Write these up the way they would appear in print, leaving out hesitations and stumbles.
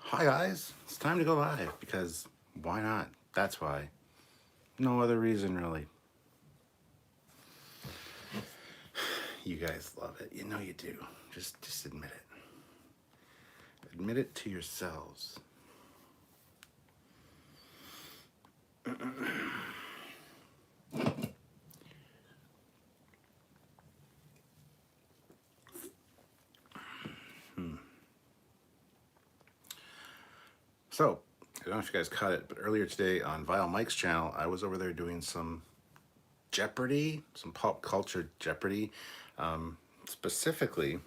Hi guys, it's time to go live because why not? That's why. No other reason really. You guys love it. You know you do. Just admit it. Admit it to yourselves. So, I don't know if you guys caught it, but earlier today on Vile Mike's channel, I was over there doing some Jeopardy, some pop culture Jeopardy, specifically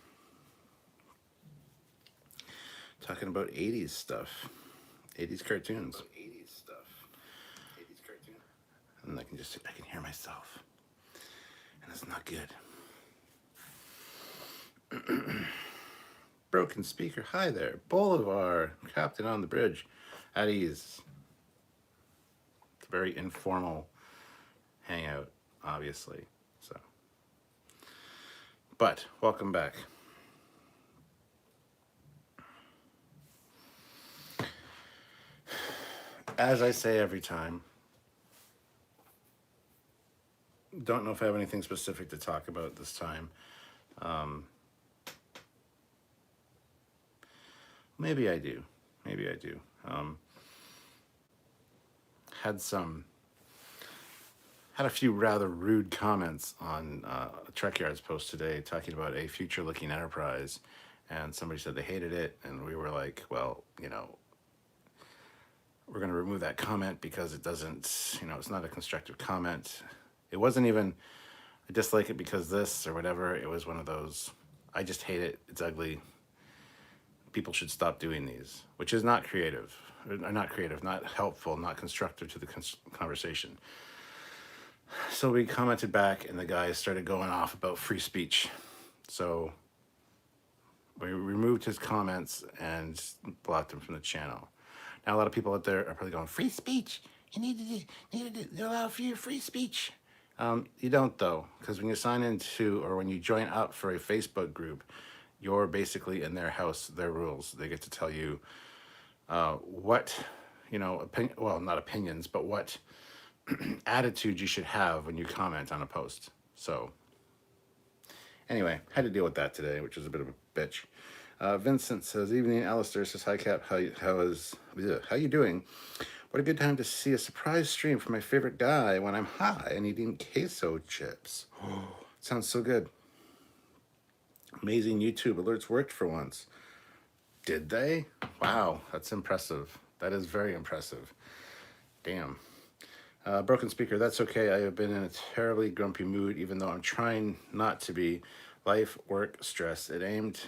talking about 80s stuff, 80s cartoons. And I can hear myself, and it's not good. Broken speaker, hi there. Bolivar, captain on the bridge, at ease. It's a very informal hangout, obviously. So, but welcome back. As I say every time, don't know if I have anything specific to talk about this time. Maybe I do. Maybe I do. Had a few rather rude comments on a Trekyards post today talking about a future-looking enterprise, and somebody said they hated it, and we were like, well, we're going to remove that comment because it doesn't, it's not a constructive comment. It wasn't even, I dislike it because this or whatever. It was one of those, I just hate it. It's ugly. People should stop doing these, which is not creative, not helpful, not constructive to the conversation. So we commented back, and the guy started going off about free speech. So we removed his comments and blocked him from the channel. Now a lot of people out there are probably going, free speech. You need to allow free speech. You don't though, because when you sign into or when you join up for a Facebook group, you're basically in their house, their rules. They get to tell you what, not opinions, but what attitude you should have when you comment on a post. So anyway, had to deal with that today, which was a bit of a bitch. Vincent says, evening. Alistair says, hi Cap, how you doing? What a good time to see a surprise stream from my favorite guy when I'm high and eating queso chips. Oh, sounds so good. Amazing YouTube alerts worked for once. Did they? Wow, that's impressive. That is very impressive. Damn. Broken speaker, that's okay. I have been in a terribly grumpy mood, even though I'm trying not to be. Life, work, stress. It aimed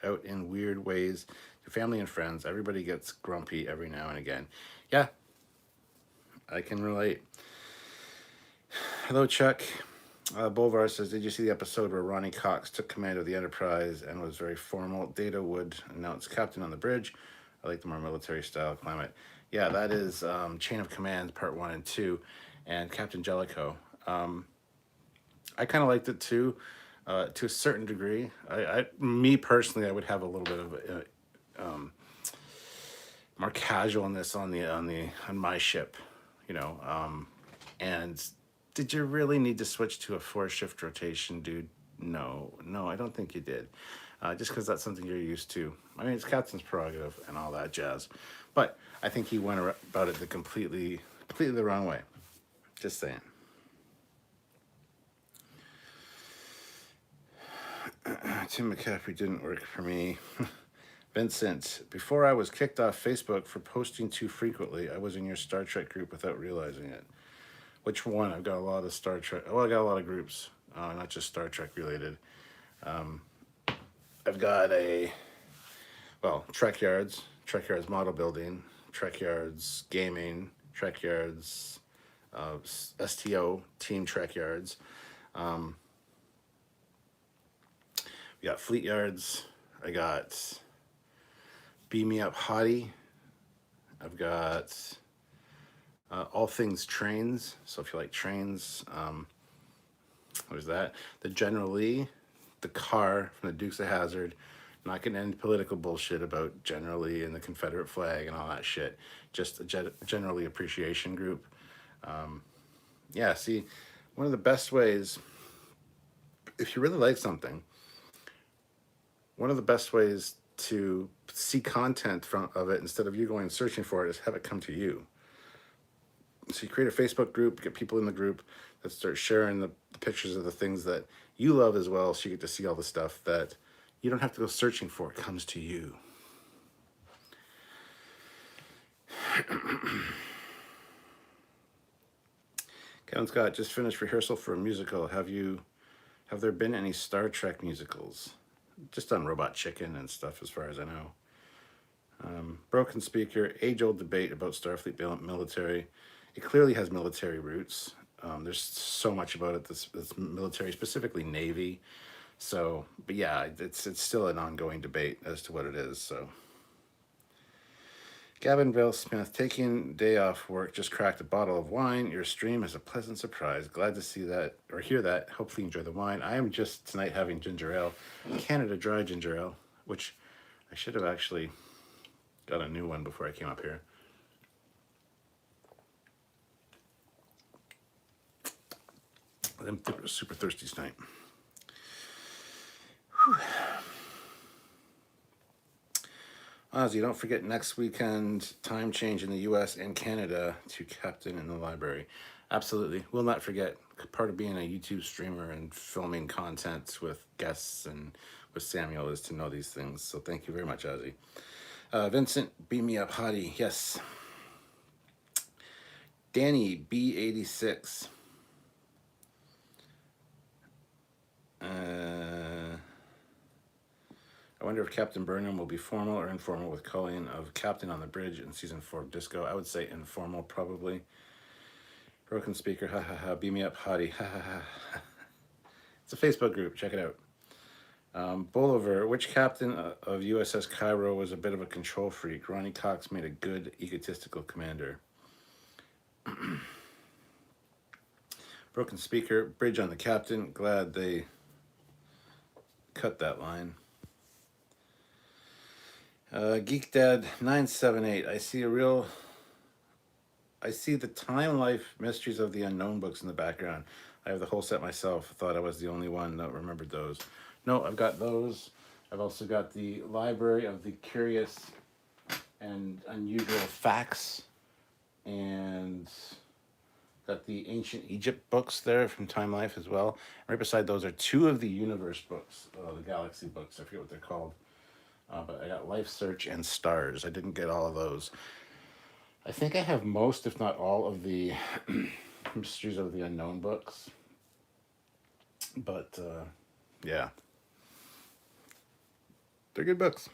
out in weird ways to family and friends. Everybody gets grumpy every now and again. Yeah, I can relate. Hello, Chuck. Bolvar says, did you see the episode where Ronnie Cox took command of the Enterprise and was very formal? Data would announce captain on the bridge. I like the more military style climate. Yeah, that is Chain of Command Part 1 and 2 and Captain Jellicoe. I kind of liked it too, to a certain degree. Me personally, I would have a little bit of more casualness on my ship, and did you really need to switch to a 4-shift rotation, dude? No, I don't think you did. Just because that's something you're used to. I mean, it's captain's prerogative and all that jazz. But I think he went about it the completely the wrong way. Just saying. Tim McCaffrey didn't work for me. Vincent, before I was kicked off Facebook for posting too frequently, I was in your Star Trek group without realizing it. Which one? I've got a lot of Star Trek. Well, I got a lot of groups, not just Star Trek related. I've got Trekyards model building, Trekyards gaming, Trekyards STO team Trekyards. We got Fleet Yards. I got Beam Me Up Hottie. I've got all things trains. So if you like trains, what is that? The General Lee the car from the Dukes of Hazzard. Not getting into political bullshit about generally and the Confederate flag and all that shit. Just a generally appreciation group. Yeah, see, one of the best ways, if you really like something, one of the best ways to see content of it instead of you going and searching for it is have it come to you. So you create a Facebook group, get people in the group that start sharing the pictures of the things that you love as well, so you get to see all the stuff that you don't have to go searching for. It comes to you. Kevin Scott, just finished rehearsal for a musical. Have there been any Star Trek musicals? Just on Robot Chicken and stuff, as far as I know. Broken Speaker, age-old debate about Starfleet military. It clearly has military roots. There's so much about it that's military, specifically Navy. So, but yeah, it's still an ongoing debate as to what it is. So, Gavin Vale Smith, taking day off work, just cracked a bottle of wine. Your stream is a pleasant surprise. Glad to see that or hear that. Hopefully, you enjoy the wine. I am just tonight having ginger ale, Canada Dry ginger ale, which I should have actually got a new one before I came up here. I'm super thirsty tonight. Whew. Ozzy, don't forget next weekend, time change in the US and Canada to Captain in the Library. Absolutely. Will not forget. Part of being a YouTube streamer and filming content with guests and with Samuel is to know these things. So thank you very much, Ozzy. Vincent, beam me up, hottie. Yes. Danny, B86. I wonder if Captain Burnham will be formal or informal with calling of Captain on the bridge in season 4 of Disco. I would say informal, probably. Broken Speaker, ha ha ha, beam me up, hottie, ha ha ha. It's a Facebook group, check it out. Bolivar, which captain of USS Cairo was a bit of a control freak? Ronnie Cox made a good, egotistical commander. Broken Speaker, bridge on the captain, glad they cut that line. Geek Dad 978. I see the Time Life Mysteries of the Unknown books in the background. I have the whole set myself. Thought I was the only one that remembered those. No, I've got those. I've also got the Library of the Curious and Unusual Facts, and got the Ancient Egypt books there from Time Life as well. Right beside those are 2 of the Universe books, the Galaxy books. I forget what they're called. But I got Life Search and Stars. I didn't get all of those. I think I have most, if not all, of the Mysteries of the Unknown books. But, yeah. They're good books.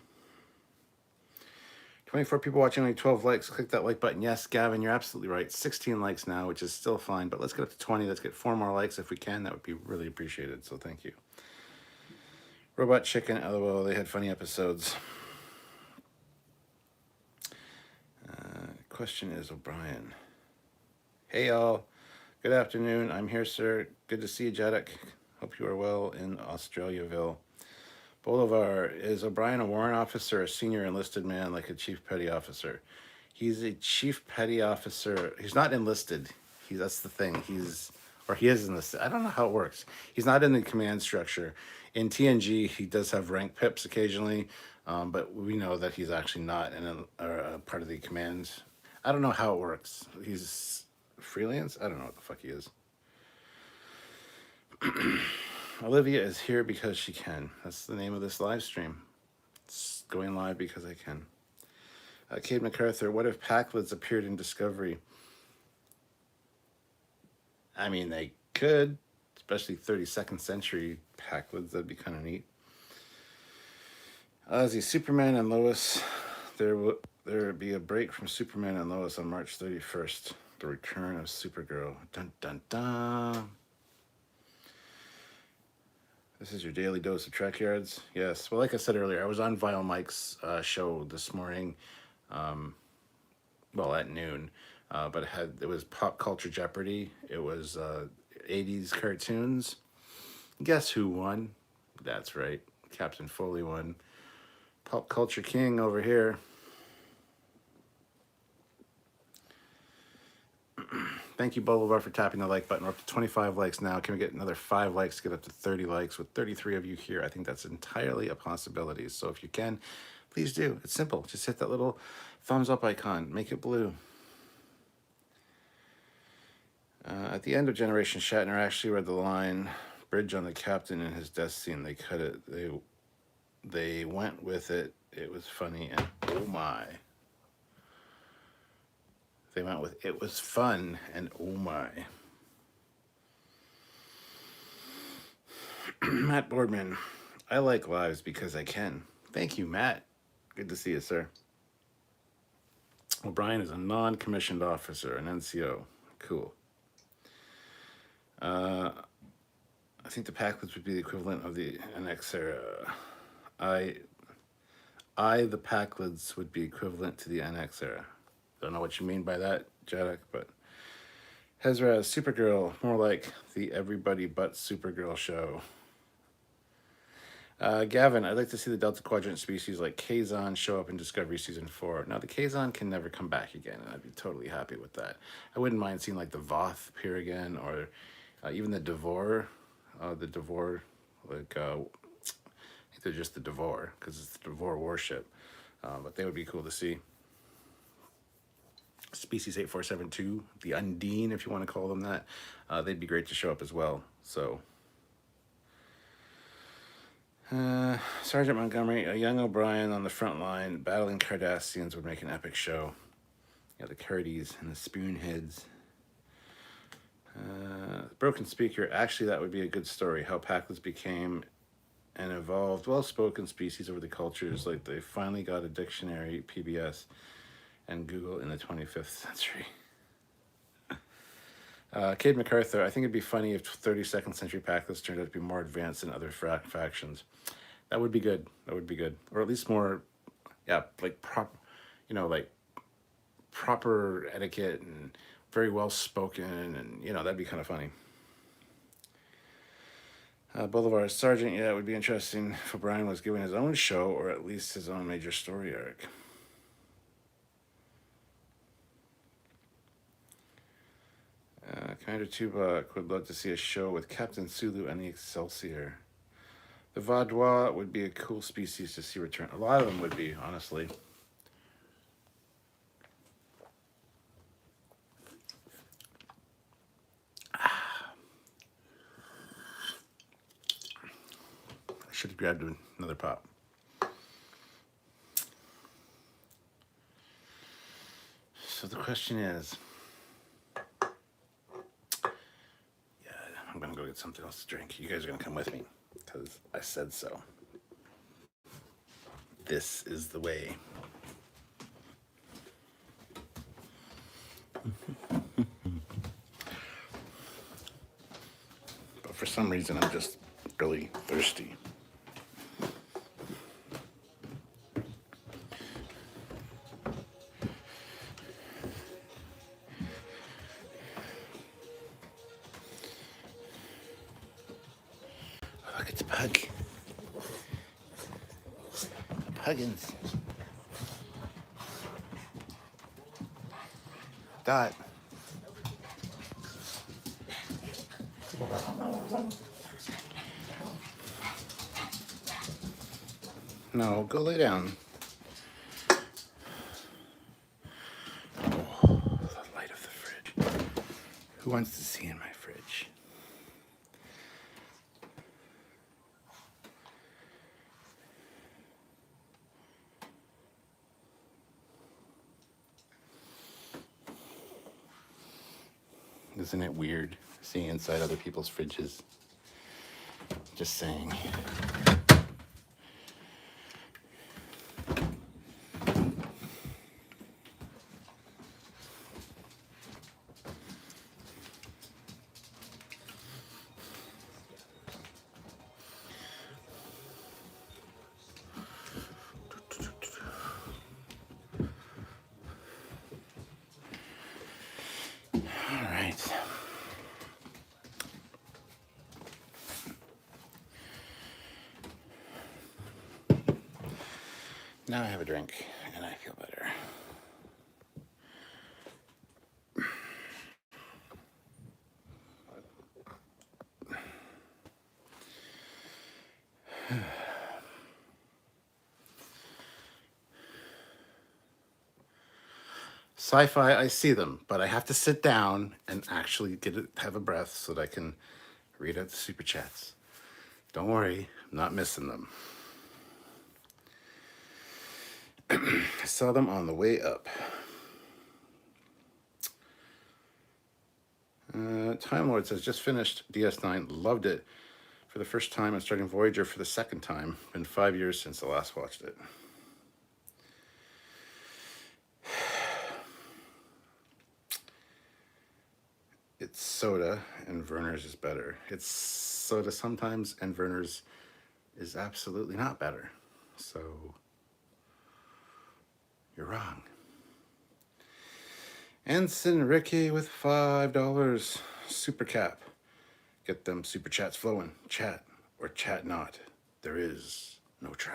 24 people watching, only 12 likes. Click that like button. Yes, Gavin, you're absolutely right. 16 likes now, which is still fine. But let's get up to 20. Let's get 4 more likes if we can. That would be really appreciated. So thank you. Robot Chicken, LOL, they had funny episodes. Question is O'Brien. Hey y'all, good afternoon. I'm here, sir. Good to see you, Jadek. Hope you are well in Australiaville. Bolivar, is O'Brien a warrant officer or a senior enlisted man like a chief petty officer? He's a chief petty officer. He's not enlisted. That's the thing. He is enlisted. I don't know how it works. He's not in the command structure. In TNG, he does have rank pips occasionally, but we know that he's actually not a part of the command. I don't know how it works. He's freelance? I don't know what the fuck he is. Olivia is here because she can. That's the name of this live stream. It's going live because I can. Cade MacArthur, what if Packlids appeared in Discovery? I mean, they could, especially 32nd century Packlids. That'd be kind of neat. Ozzy, Superman and Lois. There would be a break from Superman and Lois on March 31st. The return of Supergirl. Dun, dun, dun. This is your daily dose of Trekyards. Yes. Well, like I said earlier, I was on Vile Mike's show this morning. At noon. But it was Pop Culture Jeopardy. It was 80s cartoons. Guess who won? That's right. Captain Foley one. Pop Culture King over here. Thank you, Boulevard, for tapping the like button. We're up to 25 likes now. Can we get another 5 likes to get up to 30 likes? With 33 of you here, I think that's entirely a possibility. So if you can, please do. It's simple. Just hit that little thumbs up icon. Make it blue. At the end of Generation, Shatner actually read the line, "Bridge on the captain in his death scene." They cut it. They went with it. It was funny, and oh my. They went with "it was fun," and oh my. Matt Boardman, I like lives because I can. Thank you, Matt. Good to see you, sir. O'Brien is a non-commissioned officer, an NCO. Cool. I think the Packlids would be the equivalent of the NX era. The Packlids would be equivalent to the NX era. Don't know what you mean by that, Jadok, but Hezra, Supergirl, more like the Everybody But Supergirl show. Gavin, I'd like to see the Delta Quadrant species like Kazon show up in Discovery Season 4. Now, the Kazon can never come back again, and I'd be totally happy with that. I wouldn't mind seeing like the Voth appear again, or even the Devore. Like, I think they're just the Devore, because it's the Devore warship. But they would be cool to see. Species 8472, the Undine, if you want to call them that. They'd be great to show up as well. So, Sergeant Montgomery, a young O'Brien on the front line battling Cardassians would make an epic show. Yeah, the Cardis and the Spoonheads. Broken Speaker, actually that would be a good story. How Packlids became an evolved, well-spoken species over the cultures. Like they finally got a dictionary, PBS, and Google in the 25th century. Cade MacArthur, I think it'd be funny if 32nd century Packlids turned out to be more advanced than other factions. That would be good. That would be good. Or at least more, yeah, like proper etiquette and very well spoken, and that'd be kind of funny. Boulevard Sergeant, yeah, it would be interesting if O'Brien was given his own show, or at least his own major story arc. Commander Tuvok would love to see a show with Captain Sulu and the Excelsior. The Vaudois would be a cool species to see return. A lot of them would be, honestly. I should have grabbed another pop. So the question is, I'm going to go get something else to drink. You guys are going to come with me because I said so. This is the way. But for some reason, I'm just really thirsty. Look, it's Pug. Huggins. Dot. No, go lay down. Oh, the light of the fridge. Who wants to see in my fridge? Isn't it weird seeing inside other people's fridges? Just saying. Now I have a drink, and I feel better. Sci-fi, I see them, but I have to sit down and actually have a breath so that I can read out the super chats. Don't worry, I'm not missing them. I saw them on the way up. Time Lord says, just finished DS9, loved it for the first time and starting Voyager for the second time. Been 5 years since I last watched it. It's soda and Werner's is better. It's soda sometimes and Werner's is absolutely not better. So you're wrong. Ensign Ricky with $5 super cap. Get them super chats flowing. Chat or chat not. There is no try.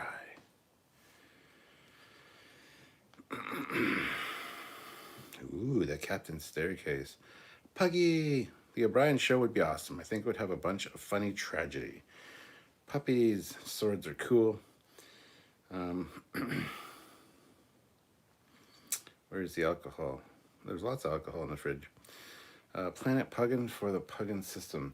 Ooh, the Captain's Staircase. Puggy! The O'Brien show would be awesome. I think it would have a bunch of funny tragedy. Puppies, swords are cool. Where's the alcohol? There's lots of alcohol in the fridge. Planet Puggin for the Puggin system.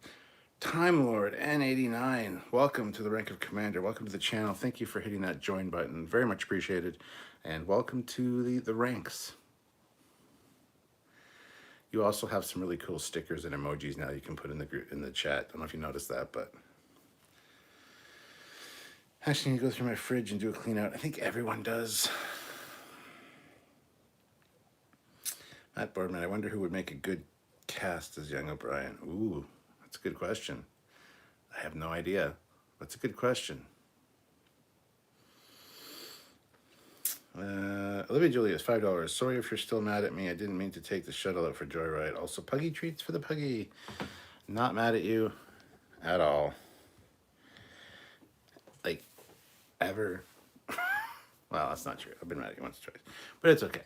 Time Lord N89, welcome to the rank of Commander. Welcome to the channel. Thank you for hitting that join button. Very much appreciated. And welcome to the ranks. You also have some really cool stickers and emojis now you can put in the group, in the chat. I don't know if you noticed that, but actually, I need to go through my fridge and do a clean out. I think everyone does. Matt Boardman, I wonder who would make a good cast as young O'Brien. Ooh, that's a good question. I have no idea. That's a good question. Olivia Julius, $5. Sorry if you're still mad at me. I didn't mean to take the shuttle out for Joyride. Also, Puggy treats for the Puggy. Not mad at you at all. Like, ever. Well, that's not true. I've been mad at you once or twice. But it's okay.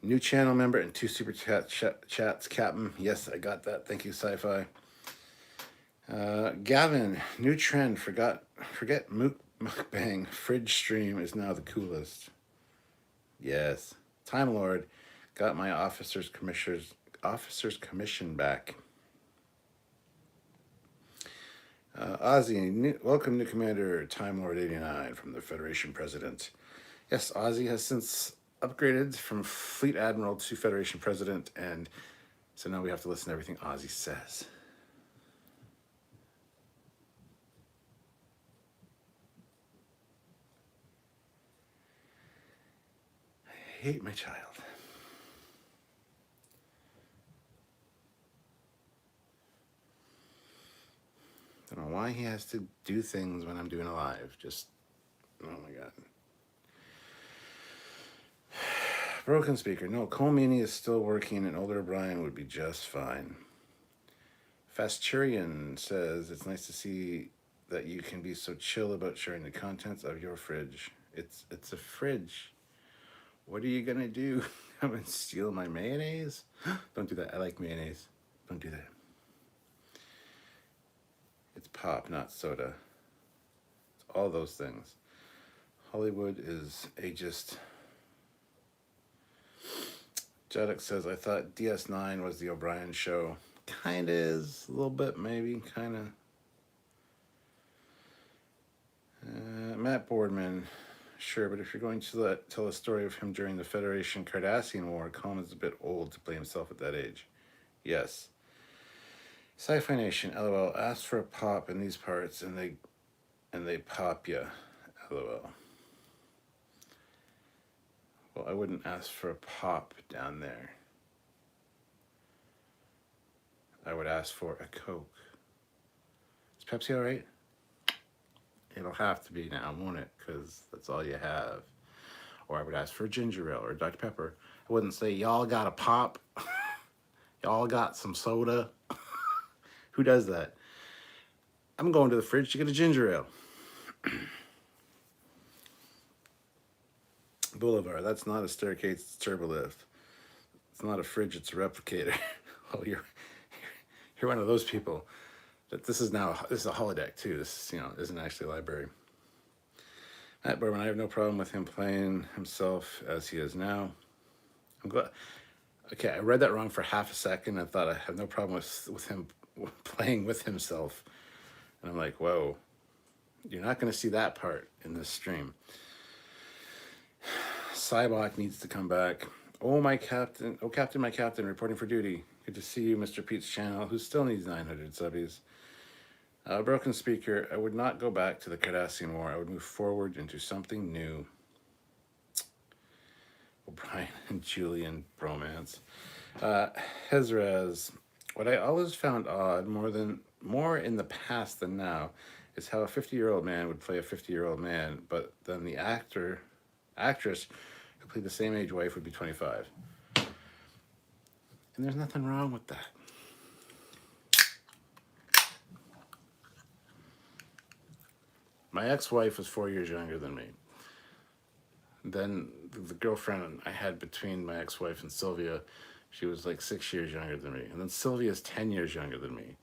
New channel member and 2 super chats, Captain. Yes, I got that. Thank you, Sci-Fi. Gavin, new trend. Forget mukbang. Fridge stream is now the coolest. Yes. Time Lord, got my officer's commission back. Ozzy, welcome new Commander Time Lord 89 from the Federation President. Yes, Ozzy has since upgraded from Fleet Admiral to Federation President, and so now we have to listen to everything Ozzy says. I hate my child. Don't know why he has to do things when I'm doing a live. Just, oh my God. Broken speaker. No, Colmini is still working and older Brian would be just fine. Fasturian says, it's nice to see that you can be so chill about sharing the contents of your fridge. It's a fridge. What are you going to do? Come and steal my mayonnaise? Don't do that. I like mayonnaise. Don't do that. It's pop, not soda. It's all those things. Hollywood is ageist. Jeddick says, I thought DS9 was the O'Brien show. Kinda is, a little bit maybe, kinda. Matt Boardman, sure, but if you're going to tell a story of him during the Federation Cardassian War, Colin's a bit old to play himself at that age. Yes. Sci-Fi Nation, LOL, ask for a pop in these parts and they pop ya, LOL. Well, I wouldn't ask for a pop down there. I would ask for a Coke. Is Pepsi all right? It'll have to be now, won't it? Because that's all you have. Or I would ask for a ginger ale or Dr. Pepper. I wouldn't say, y'all got a pop? Y'all got some soda? Who does that? I'm going to the fridge to get a ginger ale. Boulevard. That's not a staircase, it's a turbolift. It's not a fridge, it's a replicator. Oh, you're one of those people that this is a holodeck too. This isn't actually a library. Matt Berman, I have no problem with him playing himself as he is now. I'm glad. Okay, I read that wrong for half a second. I thought I have no problem with him playing with himself. And I'm like, whoa, you're not going to see that part in this stream. Cybok needs to come back. Oh, my captain. Oh, Captain, my captain, reporting for duty. Good to see you, Mr. Pete's channel, who still needs 900 subbies. Broken speaker, I would not go back to the Cardassian War. I would move forward into something new. O'Brien and Julian bromance. Hezraz, what I always found odd, more in the past than now, is how a 50-year-old man would play a 50-year-old man, but then the actress who played the same age wife would be 25. And there's nothing wrong with that. My ex-wife was 4 years younger than me. Then the girlfriend I had between my ex-wife and Sylvia, she was like 6 years younger than me. And then Sylvia's 10 years younger than me.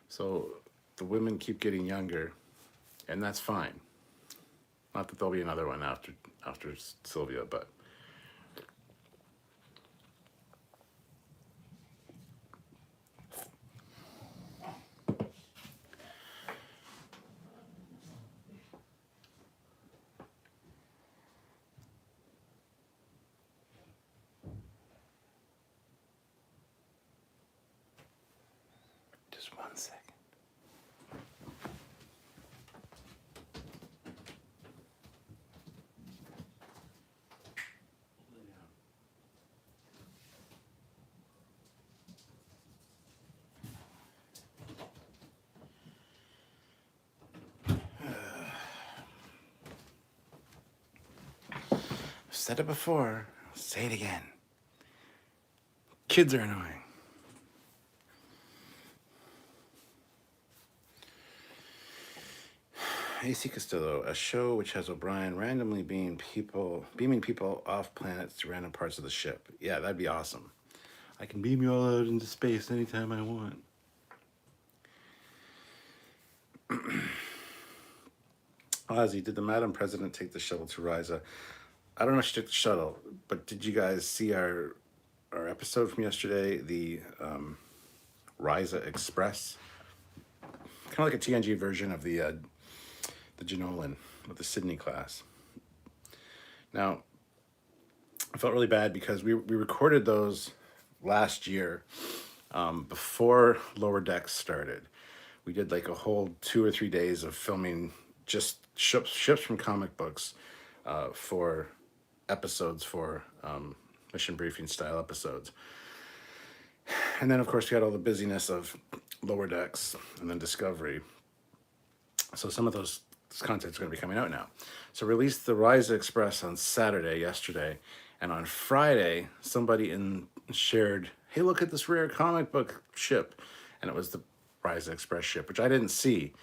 So the women keep getting younger, and that's fine. Not that there'll be another one after Sylvia, but... Just 1 second. I've said it before, I'll say it again. Kids are annoying. AC Castillo, a show which has O'Brien randomly beaming people off planets to random parts of the ship. Yeah, that'd be awesome. I can beam you all out into space anytime I want. Ozzy, did the Madam President take the shuttle to Risa? I don't know if she took the shuttle, but did you guys see our episode from yesterday, the Risa Express? Kind of like a TNG version of the Janolan with the Sydney class. Now, I felt really bad because we recorded those last year before Lower Decks started. We did like a whole 2 or 3 days of filming just ships from comic books for episodes, for mission briefing style episodes. And then, of course, we had all the busyness of Lower Decks and then Discovery. So some of this content's going to be coming out now. So released the Risa Express on Saturday, yesterday, and on Friday, somebody shared, hey, look at this rare comic book ship. And it was the Risa Express ship, which I didn't see.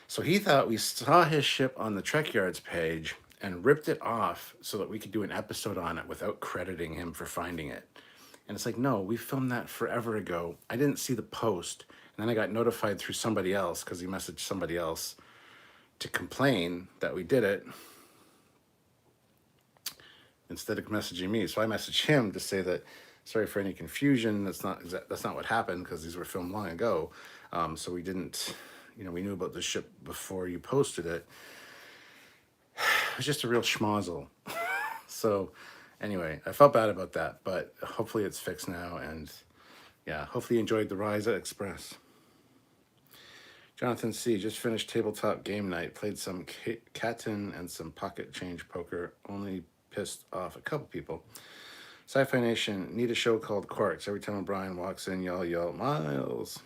So he thought we saw his ship on the Trekyards page and ripped it off so that we could do an episode on it without crediting him for finding it. And it's like, no, we filmed that forever ago. I didn't see the post. And then I got notified through somebody else because he messaged somebody else to complain that we did it instead of messaging me. So I messaged him to say that, sorry for any confusion. That's not what happened because these were filmed long ago. So we didn't, we knew about the ship before you posted it. It was just a real schmozzle. So anyway, I felt bad about that, but hopefully it's fixed now. And yeah, hopefully you enjoyed the Risa Express. Jonathan C. just finished tabletop game night, played some Canon and some pocket change poker, only pissed off a couple people. Sci-Fi Nation, need a show called Quarks. Every time O'Brien walks in, y'all yell, Miles.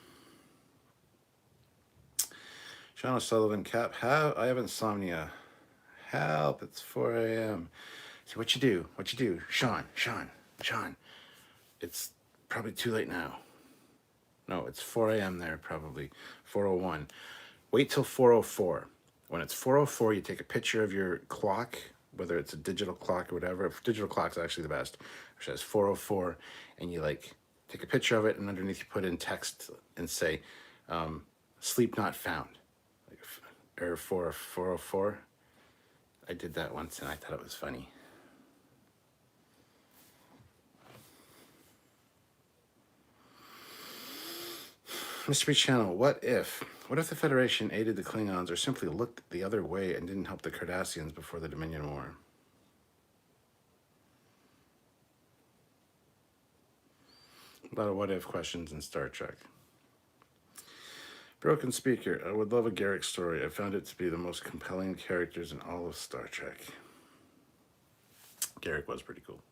Sean O'Sullivan, Cap, I have insomnia. Help, it's 4 a.m. So what you do? Sean. It's probably too late now. No, it's 4 a.m. there, probably 4:01. Wait till 4:04. When it's 4:04, you take a picture of your clock whether it's a digital clock or whatever. If digital clock's actually the best. It says 4:04, and you like take a picture of it, and underneath you put in text and say, "Sleep not found," like error 4:04. I did that once, and I thought it was funny. Mystery Channel, what if? What if the Federation aided the Klingons or simply looked the other way and didn't help the Cardassians before the Dominion War? A lot of what if questions in Star Trek. Broken Speaker, I would love a Garrick story. I found it to be the most compelling characters in all of Star Trek. Garrick was pretty cool.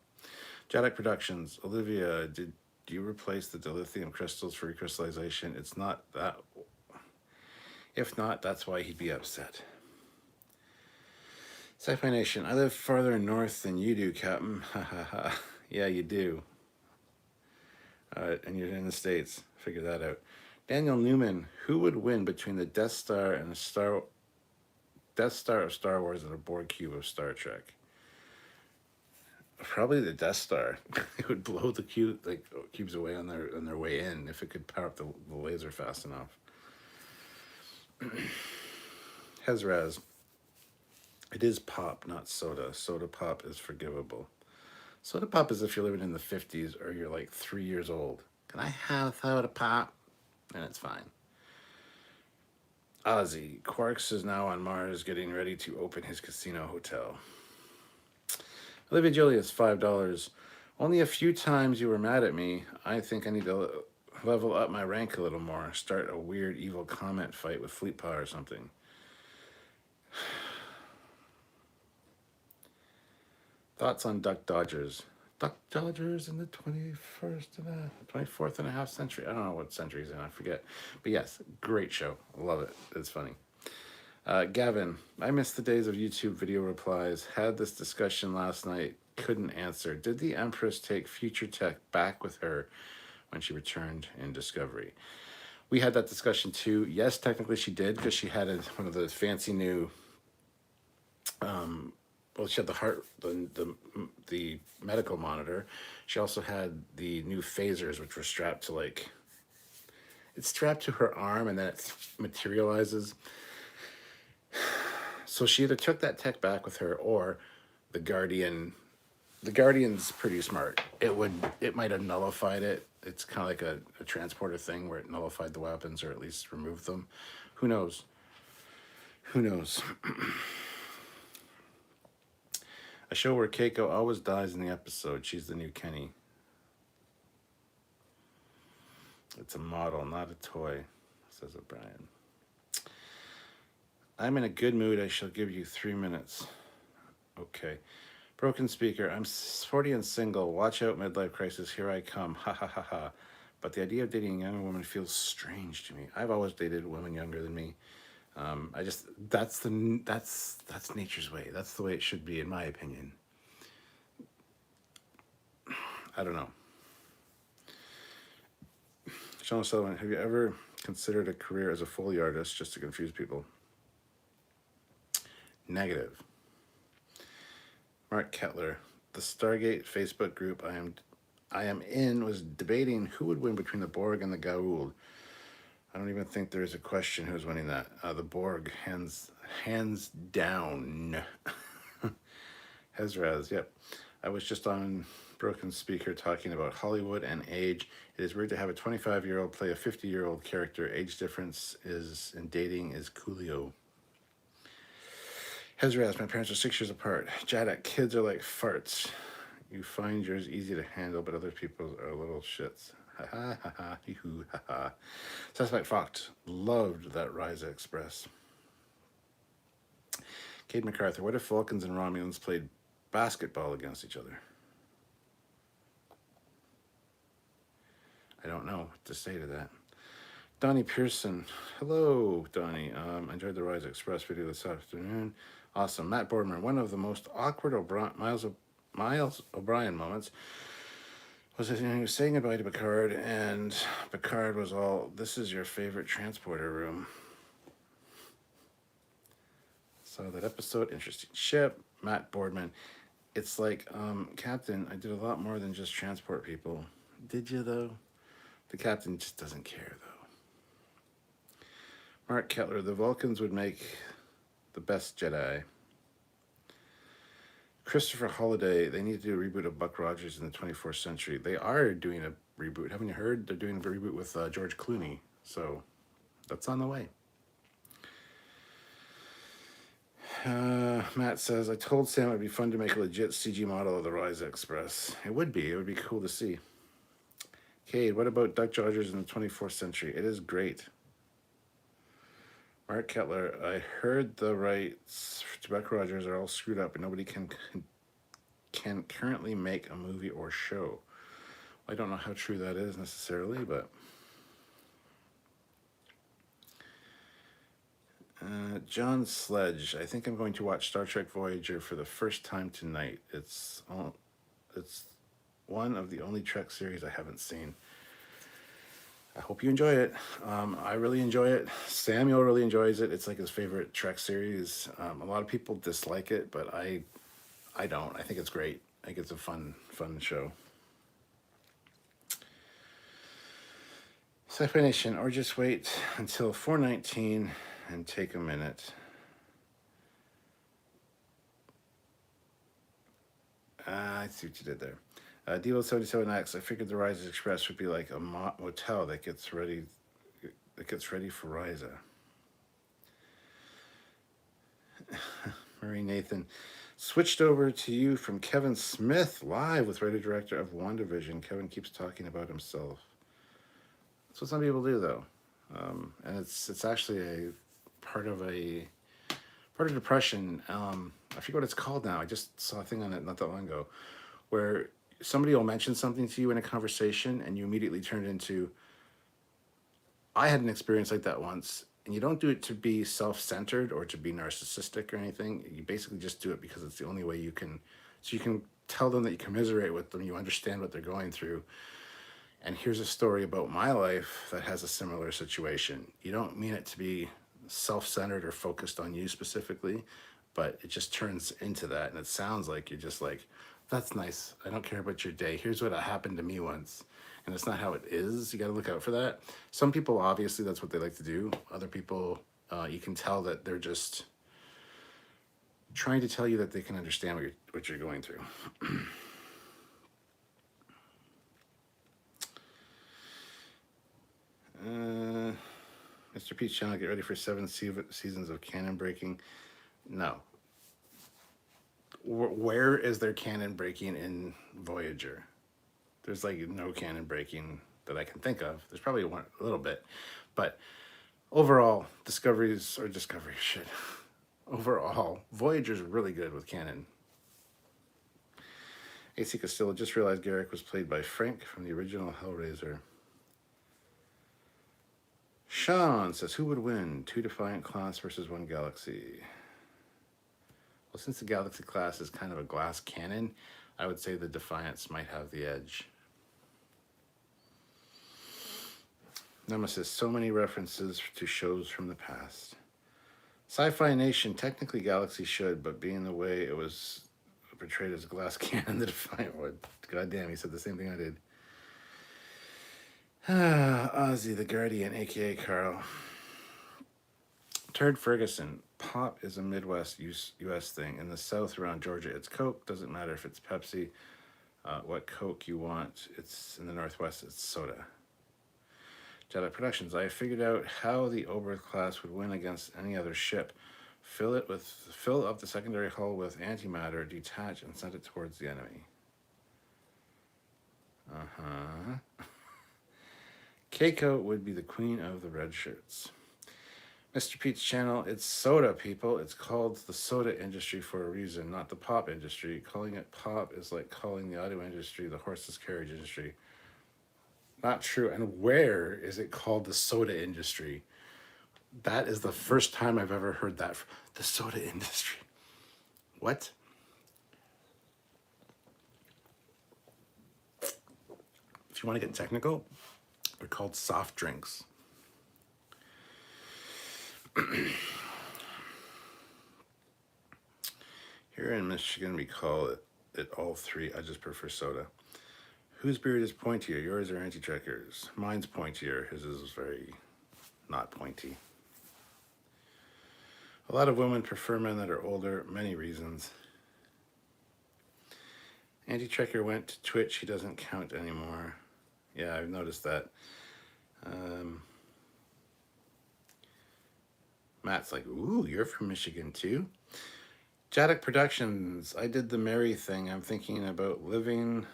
Jadek Productions, Olivia, did you replace the dilithium crystals for recrystallization? It's not that. If not, that's why he'd be upset. Sci-Fi Nation, I live farther north than you do, Captain. Ha ha ha. Yeah, you do. And you're in the States. Figure that out. Daniel Newman, who would win between the Death Star and the Death Star of Star Wars and a Borg cube of Star Trek? Probably the Death Star. It would blow the cubes away on their way in if it could power up the laser fast enough. Hezraz. It is pop, not soda. Soda pop is forgivable. Soda pop is if you're living in the 50s or you're like 3 years old. Can I have soda pop? And it's fine. Ozzy. Quarks is now on Mars getting ready to open his casino hotel. Olivia Julius, $5. Only a few times you were mad at me. I think I need to level up my rank a little more. Start a weird evil comment fight with Fleet Paw or something. Thoughts on Duck Dodgers? Duck Dodgers in the 24th and a half century. I don't know what century he's in. I forget. But yes, great show. Love it. It's funny. Gavin, I missed the days of YouTube video replies. Had this discussion last night. Couldn't answer. Did the Empress take future tech back with her when she returned in Discovery? We had that discussion too. Yes, technically she did because she had one of the fancy new. Well, she had the heart, the medical monitor. She also had the new phasers, which were strapped to it's strapped to her arm and then it materializes. So she either took that tech back with her or the Guardian's pretty smart. It might have nullified it. It's kind of like a transporter thing where it nullified the weapons or at least removed them. Who knows? A show where Keiko always dies in the episode. She's the new Kenny. It's a model, not a toy, says O'Brien. I'm in a good mood. I shall give you 3 minutes. Okay. Broken Speaker. I'm 40 and single. Watch out, midlife crisis. Here I come. Ha ha ha ha. But the idea of dating a younger woman feels strange to me. I've always dated women younger than me. That's nature's way. That's the way it should be, in my opinion. I don't know. Sean Sullivan, have you ever considered a career as a Foley artist just to confuse people? Negative. Mark Kettler, the Stargate Facebook group I am in was debating who would win between the Borg and the Goa'uld. I don't even think there's a question who's winning that. The Borg, hands down. Hezraz, yep. I was just on Broken Speaker talking about Hollywood and age. It is weird to have a 25-year-old play a 50-year-old character. Age difference in dating is coolio. Hezraz, my parents are 6 years apart. Jadek, kids are like farts. You find yours easy to handle, but other people's are little shits. Ha ha ha ha, hee-hoo, ha ha. Suspect Fox, loved that Rise Express. Kate MacArthur, what if Vulcans and Romulans played basketball against each other? I don't know what to say to that. Donnie Pearson, hello, Donnie. Enjoyed the Rise Express video this afternoon. Awesome. Matt Boardman, one of the most awkward Miles O'Brien moments was that he was saying goodbye to Picard, and Picard was all, "This is your favorite transporter room." Saw that episode. Interesting ship. Matt Boardman. It's like, Captain, I did a lot more than just transport people. Did you, though? The captain just doesn't care, though. Mark Kettler. The Vulcans would make the best Jedi. Christopher Holliday. They need to do a reboot of Buck Rogers in the 24th century. They are doing a reboot. Haven't you heard? They're doing a reboot with George Clooney. So that's on the way. Matt says, I told Sam it would be fun to make a legit CG model of the Rise Express. It would be. It would be cool to see. Cade, what about Duck Rogers in the 24th century? It is great. Mark Kettler, I heard the rights to Buck Rogers are all screwed up and nobody can currently make a movie or show. I don't know how true that is necessarily, but... John Sledge, I think I'm going to watch Star Trek Voyager for the first time tonight. It's one of the only Trek series I haven't seen. I hope you enjoy it. I really enjoy it. Samuel really enjoys it. It's like his favorite Trek series. A lot of people dislike it, but I don't. I think it's great. I think it's a fun show. Sci-Fi Nation, or just wait until 419 and take a minute. I see what you did there. Devo 77X, I figured the Rise Express would be like a motel that gets ready for Riza. Marie Nathan, switched over to you from Kevin Smith, live with writer-director of WandaVision. Kevin keeps talking about himself. That's what some people do, though. And it's actually a part of depression. I forget what it's called now. I just saw a thing on it not that long ago, where somebody will mention something to you in a conversation and you immediately turn it into, I had an experience like that once, and you don't do it to be self-centered or to be narcissistic or anything. You basically just do it because it's the only way you can, so you can tell them that you commiserate with them, you understand what they're going through. And here's a story about my life that has a similar situation. You don't mean it to be self-centered or focused on you specifically, but it just turns into that. And it sounds like you're just like, that's nice. I don't care about your day. Here's what happened to me once. And it's not how it is. You got to look out for that. Some people, obviously, that's what they like to do. Other people, you can tell that they're just trying to tell you that they can understand what you're going through. Mr. Pete's channel, get ready for 7 seasons of canon breaking. No. Where is there canon breaking in Voyager? There's like no canon breaking that I can think of. There's probably a little bit, but overall, Discovery shit. Overall, Voyager's really good with canon. AC Castillo, just realized Garrick was played by Frank from the original Hellraiser. Sean says, who would win? 2 Defiant class versus 1 Galaxy. Well, since the Galaxy class is kind of a glass cannon, I would say the Defiants might have the edge. Nemesis, so many references to shows from the past. Sci-Fi Nation, technically Galaxy should, but being the way it was portrayed as a glass cannon, the Defiant would. God damn, he said the same thing I did. Ozzy the Guardian, a.k.a. Carl. Turd Ferguson, pop is a Midwest U.S. thing. In the South around Georgia, it's Coke. Doesn't matter if it's Pepsi. What Coke you want. It's in the Northwest, it's soda. Jedi Productions, I figured out how the Oberth class would win against any other ship. Fill up the secondary hull with antimatter, detach, and send it towards the enemy. Keiko would be the queen of the red shirts. Mr. Pete's channel, it's soda, people. It's called the soda industry for a reason, not the pop industry. Calling it pop is like calling the auto industry the horseless carriage industry. Not true. And where is it called the soda industry? That is the first time I've ever heard that. The soda industry. What? If you want to get technical, they're called soft drinks. Here in Michigan, we call it all three. I just prefer soda. Whose beard is pointier, yours or Trekyards? Mine's pointier. His is very not pointy. A lot of women prefer men that are older, many reasons. Trekyard went to Twitch. He doesn't count anymore. Yeah, I've noticed that. Matt's like, ooh, you're from Michigan too? Jaddock Productions. I did the Mary thing. I'm thinking about living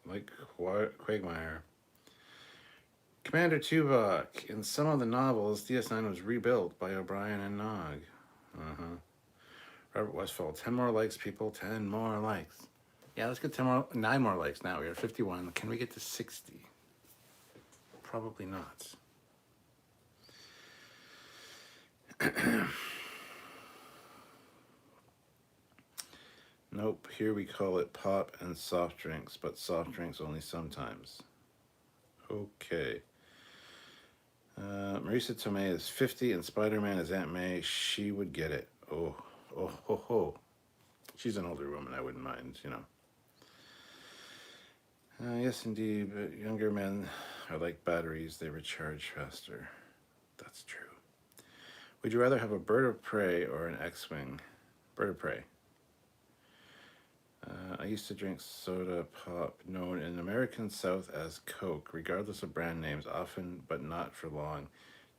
like Quagmire. Commander Tuvok. In some of the novels, DS9 was rebuilt by O'Brien and Nog. Robert Westfall. 10 more likes, people. 10 more likes. Yeah, let's get 9 more likes now. We're at 51. Can we get to 60? Probably not. Nope, here we call it pop and soft drinks, but soft drinks only sometimes. Okay. Marisa Tomei is 50 and Spider-Man is Aunt May. She would get it. Oh, ho, ho. She's an older woman, I wouldn't mind, you know. Yes, indeed, but younger men are like batteries. They recharge faster. That's true. Would you rather have a bird of prey or an X-Wing? Bird of prey. I used to drink soda pop, known in American South as Coke, regardless of brand names, often but not for long.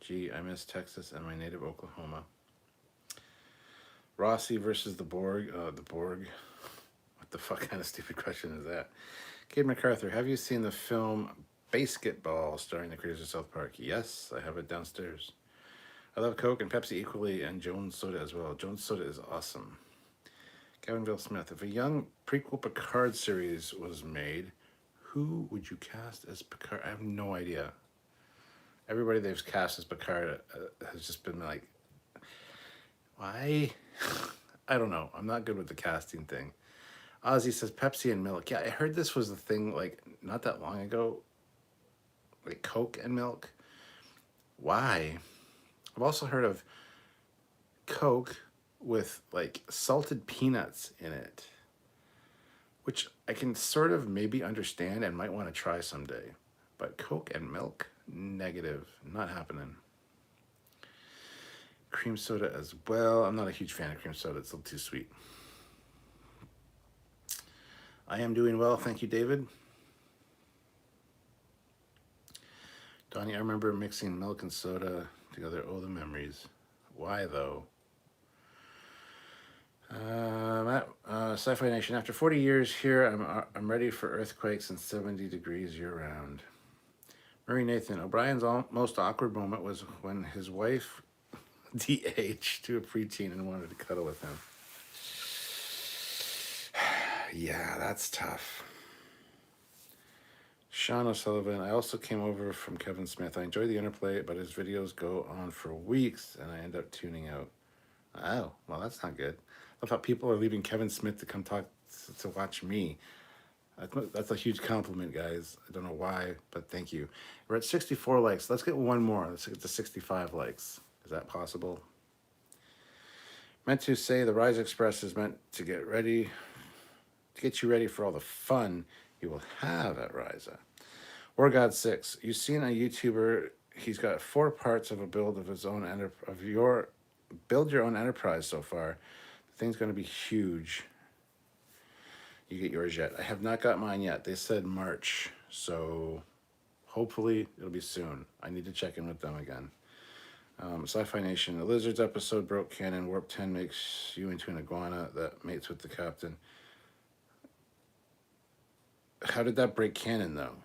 Gee, I miss Texas and my native Oklahoma. Rossi versus the Borg. The Borg. What the fuck kind of stupid question is that? Kate MacArthur, have you seen the film Basketball starring the creators of South Park? Yes, I have it downstairs. I love Coke and Pepsi equally, and Jones Soda as well. Jones Soda is awesome. Kevinville Smith, if a young prequel Picard series was made, who would you cast as Picard? I have no idea. Everybody they've cast as Picard has just been like, why? I don't know. I'm not good with the casting thing. Ozzy says Pepsi and milk. Yeah, I heard this was the thing like not that long ago. Like Coke and milk. Why? I've also heard of Coke with like salted peanuts in it, which I can sort of maybe understand and might want to try someday. But Coke and milk, negative, not happening. Cream soda as well. I'm not a huge fan of cream soda. It's a little too sweet. I am doing well. Thank you, David. Donnie, I remember mixing milk and soda together. Oh, the memories. Why, though? Sci-Fi Nation. After 40 years here, I'm ready for earthquakes and 70 degrees year-round. Murray Nathan. O'Brien's most awkward moment was when his wife de-aged to a preteen and wanted to cuddle with him. Yeah, that's tough. Sean O'Sullivan. I also came over from Kevin Smith. I enjoy the interplay, but his videos go on for weeks, and I end up tuning out. Oh, well, that's not good. I thought people are leaving Kevin Smith to come talk to watch me. That's a huge compliment, guys. I don't know why, but thank you. We're at 64 likes. Let's get one more. Let's get to 65 likes. Is that possible? Meant to say the Rise Express is meant to get you ready for all the fun you will have at Ryza. War God 6. You've seen a YouTuber. He's got 4 parts of a build of his own build your own enterprise so far. The thing's going to be huge. You get yours yet? I have not got mine yet. They said March, so hopefully it'll be soon. I need to check in with them again. Sci-Fi Nation. The Lizards episode broke canon. Warp 10 makes you into an iguana that mates with the captain. How did that break canon, though?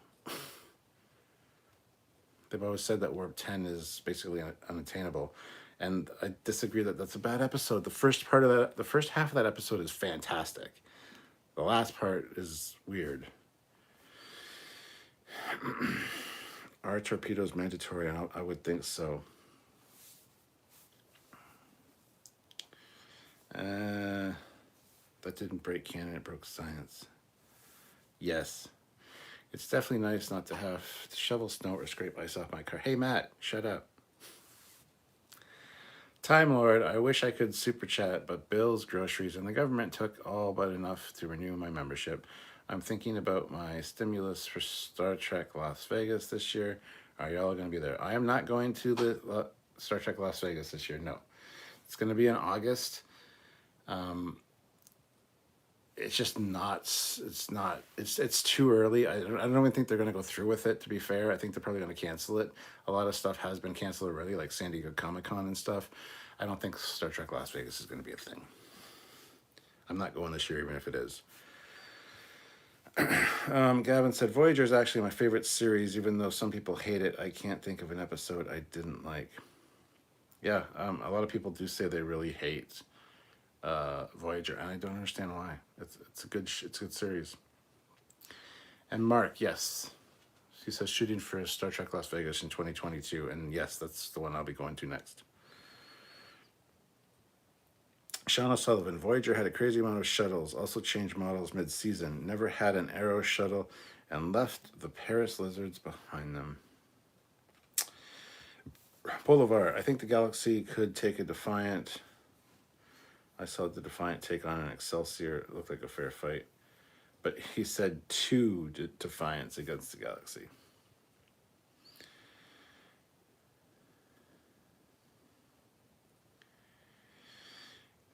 They've always said that Warp 10 is basically unattainable. And I disagree that that's a bad episode. The first half of that episode is fantastic. The last part is weird. Are torpedoes mandatory? I would think so. That didn't break canon, it broke science. Yes. It's definitely nice not to have to shovel snow or scrape ice off my car. Hey, Matt, shut up. Time Lord, I wish I could super chat, but bills, groceries, and the government took all but enough to renew my membership. I'm thinking about my stimulus for Star Trek Las Vegas this year. Are y'all going to be there? I am not going to the Star Trek Las Vegas this year. No, it's going to be in August. It's just not. It's not. It's too early. I don't even think they're going to go through with it. To be fair, I think they're probably going to cancel it. A lot of stuff has been canceled already, like San Diego Comic-Con and stuff. I don't think Star Trek Las Vegas is going to be a thing. I'm not going this year, even if it is. Gavin said, Voyager is actually my favorite series, even though some people hate it. I can't think of an episode I didn't like. Yeah, a lot of people do say they really hate Voyager, and I don't understand why. It's a good series. And Mark, yes, he says shooting for Star Trek Las Vegas in 2022, and yes, that's the one I'll be going to next. Sean O'Sullivan, Voyager had a crazy amount of shuttles, also changed models mid-season, never had an Arrow shuttle, and left the Paris lizards behind them. Bolivar, I think the Galaxy could take a Defiant. I saw the Defiant take on an Excelsior. It looked like a fair fight. But he said 2 Defiants against the Galaxy.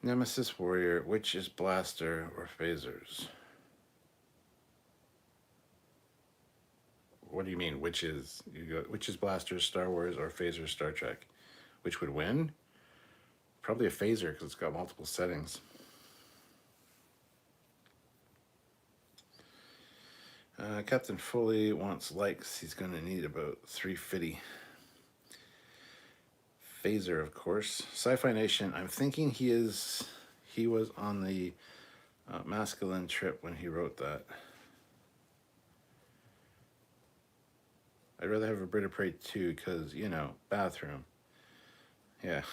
Nemesis Warrior, which is Blaster or Phasers? What do you mean, which is? You go, which is Blaster, Star Wars, or Phaser, Star Trek? Which would win? Probably a Phaser, because it's got multiple settings. Captain Foley wants likes. He's going to need about 350. Phaser, of course. Sci-Fi Nation, I'm thinking he was on the masculine trip when he wrote that. I'd rather have a Brita Prey too, because, bathroom. Yeah.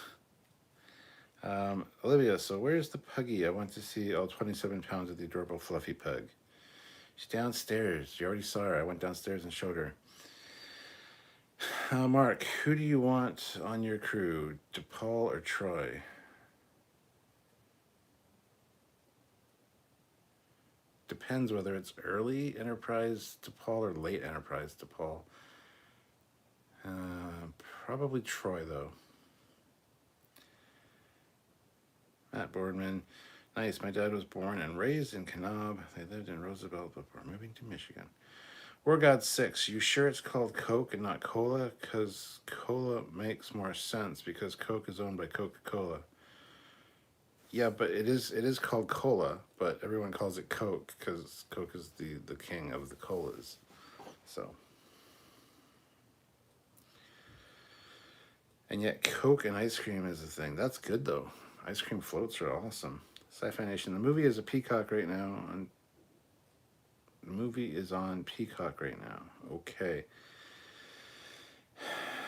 Olivia, so where's the puggy? I want to see all 27 pounds of the adorable fluffy pug. She's downstairs. You already saw her. I went downstairs and showed her. Mark, who do you want on your crew? DePaul or Troy? Depends whether it's early Enterprise DePaul or late Enterprise DePaul. Probably Troy, though. Matt Boardman. Nice. My dad was born and raised in Kanab. They lived in Roosevelt before moving to Michigan. War God 6. You sure it's called Coke and not Cola? Because Cola makes more sense because Coke is owned by Coca-Cola. Yeah, but it is called Cola, but everyone calls it Coke because Coke is the king of the colas. So. And yet Coke and ice cream is a thing. That's good, though. Ice cream floats are awesome. Sci-Fi Nation. The movie is a Peacock right now. The movie is on Peacock right now. Okay.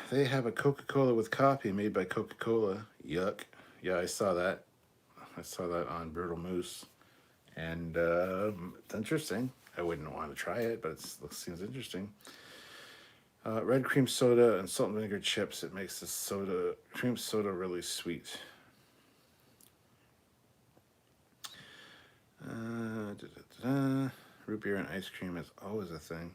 They have a Coca-Cola with coffee made by Coca-Cola. Yuck. Yeah, I saw that. I saw that on Brutal Moose. And it's interesting. I wouldn't want to try it, but it seems interesting. Red cream soda and salt and vinegar chips. It makes the cream soda really sweet. Root beer and ice cream is always a thing.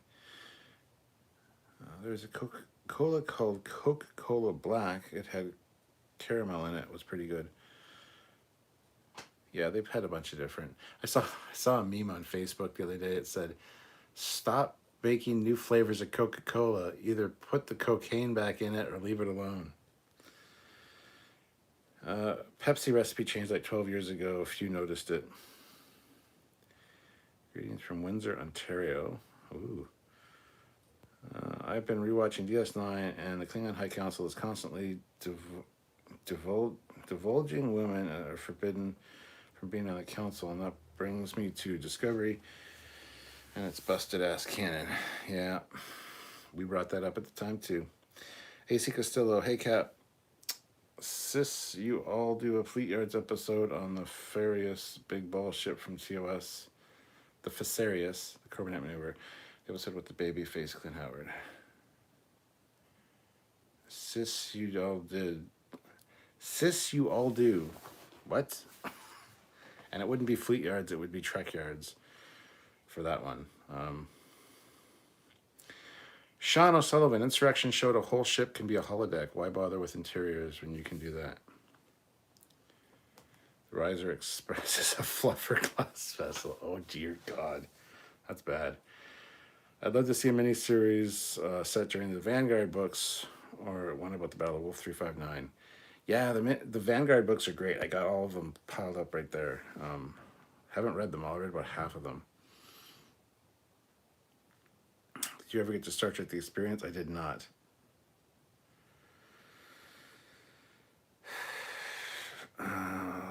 There's a Coca-Cola called Coca-Cola Black. It had caramel in it. It was pretty good. Yeah, they've had a bunch of different. I saw a meme on Facebook the other day. It said, "Stop making new flavors of Coca-Cola. Either put the cocaine back in it or leave it alone." Pepsi recipe changed like 12 years ago. If you noticed it. Greetings from Windsor, Ontario. Ooh. I've been rewatching DS9, and the Klingon High Council is constantly divulging women are forbidden from being on the council, and that brings me to Discovery, and it's busted ass canon. Yeah, we brought that up at the time too. AC Castillo, hey Cap, sis, you all do a Fleet Yards episode on the Farius big ball ship from TOS. The Facerius, the Corbinet maneuver. The episode with the baby face Clint Howard. Sis, you all did. Sis, you all do. What? And it wouldn't be Fleet Yards, it would be Trekyards for that one. Sean O'Sullivan, Insurrection showed a whole ship can be a holodeck. Why bother with interiors when you can do that? The Riser Express is a fluffer class vessel. Oh, dear God. That's bad. I'd love to see a miniseries set during the Vanguard books or one about the Battle of Wolf 359. Yeah, the Vanguard books are great. I got all of them piled up right there. Haven't read them all. I read about half of them. Did you ever get to Star Trek The Experience? I did not.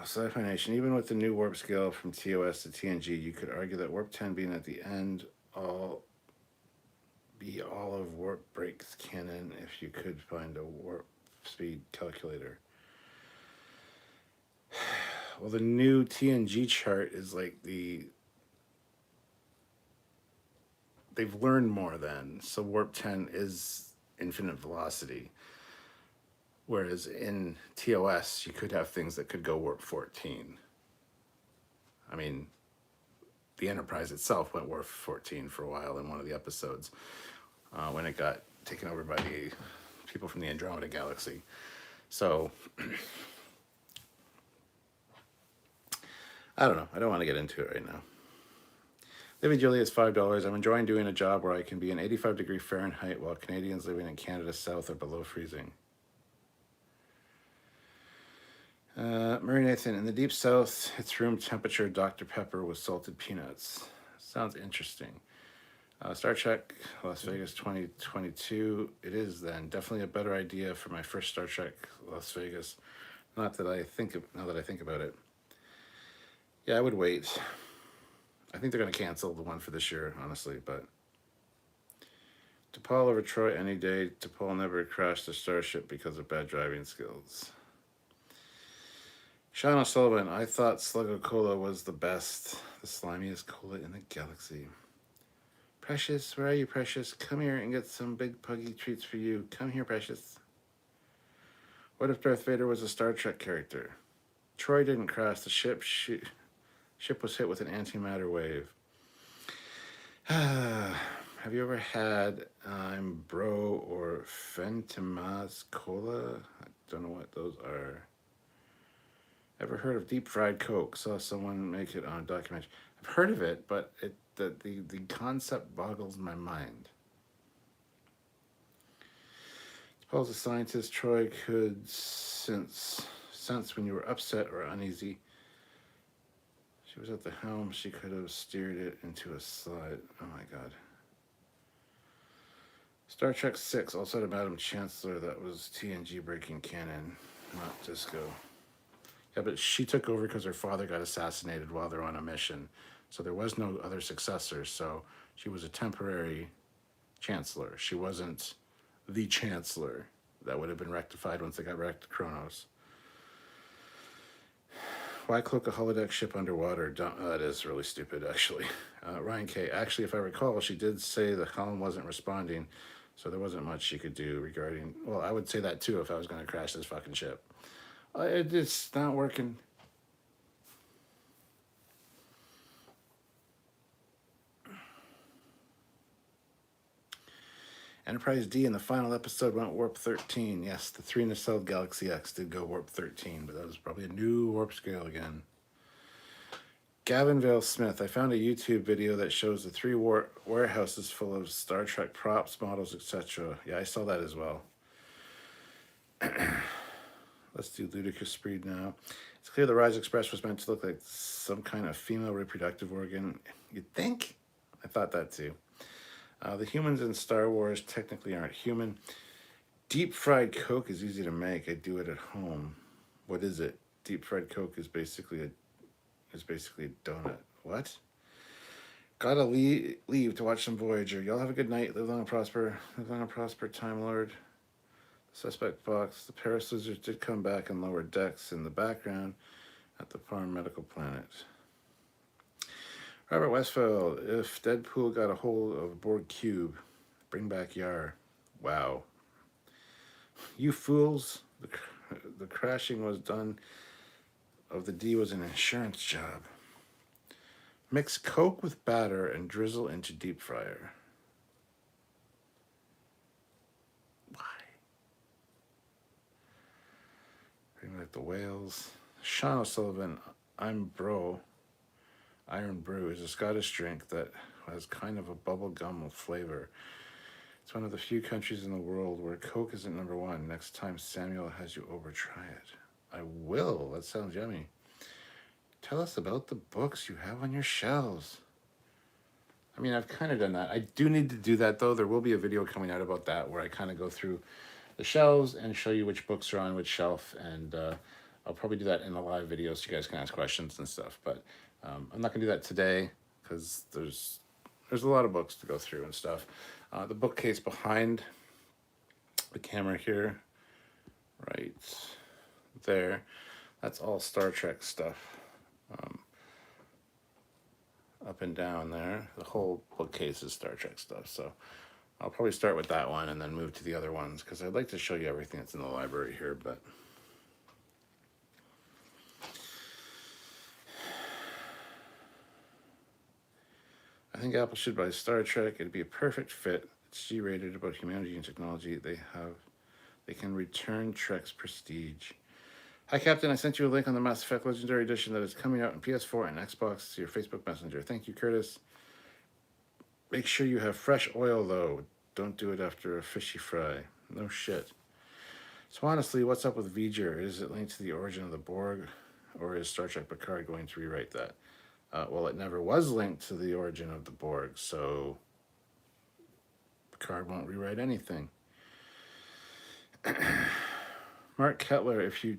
Sci-Fi Nation, even with the new warp scale from TOS to TNG, you could argue that warp 10 being at the end all of warp breaks canon if you could find a warp speed calculator. Well, the new TNG chart is like they've learned more then, so warp 10 is infinite velocity. Whereas in TOS, you could have things that could go warp 14. I mean, the Enterprise itself went warp 14 for a while in one of the episodes when it got taken over by the people from the Andromeda Galaxy. So, I don't know. I don't want to get into it right now. Living Julia is $5. I'm enjoying doing a job where I can be in 85-degree Fahrenheit while Canadians living in Canada South are below freezing. Murray Nathan, in the Deep South, it's room temperature Dr. Pepper with salted peanuts. Sounds interesting. Star Trek Las Vegas 2022. It is then definitely a better idea for my first Star Trek Las Vegas. Now that I think about it. Yeah, I would wait. I think they're going to cancel the one for this year, honestly, but DePaul over Troy any day. DePaul never crashed the Starship because of bad driving skills. Sean O'Sullivan, I thought Sluggo Cola was the best, the slimiest cola in the galaxy. Precious, where are you, Precious? Come here and get some big puggy treats for you. Come here, Precious. What if Darth Vader was a Star Trek character? Troy didn't crash the ship. Ship was hit with an antimatter wave. Have you ever had Bro or Fentimaz Cola? I don't know what those are. Ever heard of deep fried Coke? Saw someone make it on a documentary. I've heard of it, but the concept boggles my mind. Suppose a scientist, Troy could sense when you were upset or uneasy. She was at the helm. She could have steered it into a slide. Oh my God. Star Trek 6, also had Madam Chancellor. That was TNG breaking canon, not Disco. Yeah, but she took over because her father got assassinated while they're on a mission. So there was no other successor. So she was a temporary chancellor. She wasn't the chancellor. That would have been rectified once they got back to Kronos. Why cloak a holodeck ship underwater? That is really stupid, actually. Ryan K. Actually, if I recall, she did say the helm wasn't responding. So there wasn't much she could do regarding... Well, I would say that too if I was going to crash this fucking ship. It's not working. Enterprise D in the final episode went warp 13. Yes, the 3 nacelle Galaxy X did go warp 13, but that was probably a new warp scale again. Gavin Vale Smith, I found a YouTube video that shows the 3 warehouses full of Star Trek props, models, etc. Yeah, I saw that as well. Let's do Ludicrous Breed now. It's clear the Rise Express was meant to look like some kind of female reproductive organ. You'd think? I thought that too. The humans in Star Wars technically aren't human. Deep fried Coke is easy to make. I do it at home. What is it? Deep fried Coke is basically a donut. What? Gotta leave to watch some Voyager. Y'all have a good night. Live long and prosper. Live long and prosper, Time Lord. Suspect box. The Paris lizards did come back in lower decks in the background at the Farm Medical Planet. Robert Westfield, if Deadpool got a hold of Borg Cube, bring back Yar. Wow. You fools. The crashing was done of the D was an insurance job. Mix Coke with batter and drizzle into deep fryer. Why? Maybe like the whales. Sean O'Sullivan, Iron Brew is a Scottish drink that has kind of a bubble gum flavor. It's one of the few countries in the world where Coke isn't number one. Next time Samuel has you over, try it. I will. That sounds yummy. Tell us about the books you have on your shelves. I mean, I've kind of done that. I do need to do that, though. There will be a video coming out about that where I kind of go through the shelves and show you which books are on which shelf. And I'll probably do that in a live video so you guys can ask questions and stuff. But I'm not going to do that today because there's a lot of books to go through and stuff. The bookcase behind the camera here, right there, that's all Star Trek stuff. Up and down there, the whole bookcase is Star Trek stuff. So I'll probably start with that one and then move to the other ones because I'd like to show you everything that's in the library here. But I think Apple should buy Star Trek. It'd be a perfect fit. It's G-rated, about humanity and technology. They can return Trek's prestige. Hi, Captain. I sent you a link on the Mass Effect Legendary Edition that is coming out on PS4 and Xbox to your Facebook Messenger. Thank you, Curtis. Make sure you have fresh oil, though. Don't do it after a fishy fry. No shit. So honestly, what's up with Voyager? Is it linked to the origin of the Borg, or is Star Trek Picard going to rewrite that? Well, it never was linked to the origin of the Borg, so Picard won't rewrite anything. Mark Kettler, if you